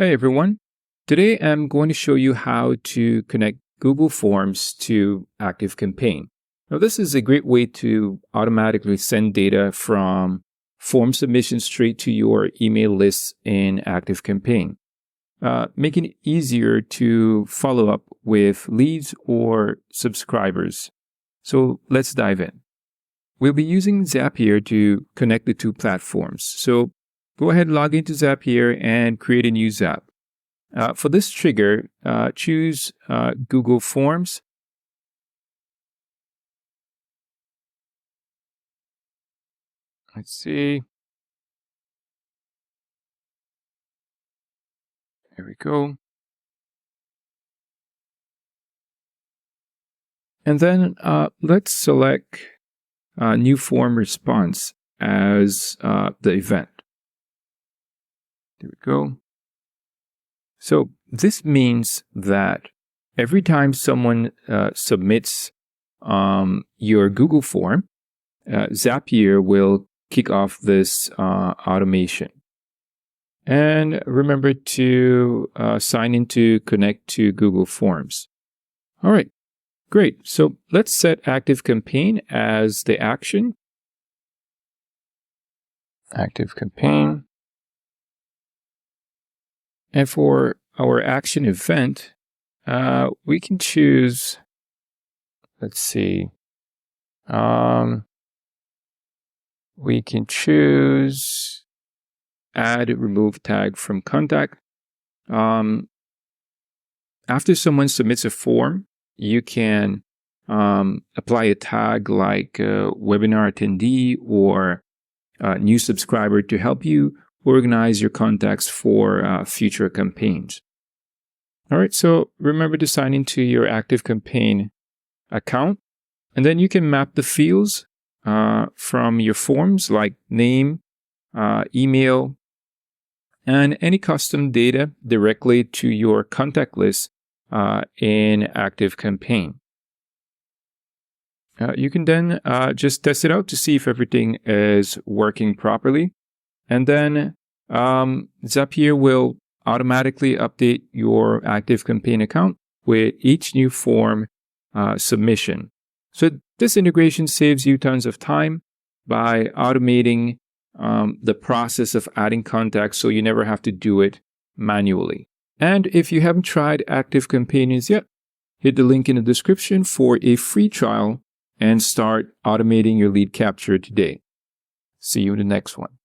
Hey everyone, today I'm going to show you how to connect Google Forms to ActiveCampaign. Now this is a great way to automatically send data from form submission straight to your email list in ActiveCampaign, making it easier to follow up with leads or subscribers. So let's dive in. We'll be using Zapier to connect the two platforms. So go ahead, log into Zapier and create a new Zap. For this trigger, choose Google Forms. Let's see. There we go. And then let's select New Form Response as the event. There we go. So this means that every time someone submits your Google form, Zapier will kick off this automation. And remember to sign in to connect to Google Forms. All right, great. So let's set ActiveCampaign as the action. ActiveCampaign. And for our action event, we can choose, let's see, we can choose add remove tag from contact. After someone submits a form, you can apply a tag like webinar attendee or new subscriber to help you organize your contacts for future campaigns. All right, so remember to sign into your ActiveCampaign account, and then you can map the fields from your forms like name, email, and any custom data directly to your contact list in ActiveCampaign. You can then just test it out to see if everything is working properly. And then Zapier will automatically update your ActiveCampaign account with each new form submission. So this integration saves you tons of time by automating the process of adding contacts so you never have to do it manually. And if you haven't tried ActiveCampaign yet, hit the link in the description for a free trial and start automating your lead capture today. See you in the next one.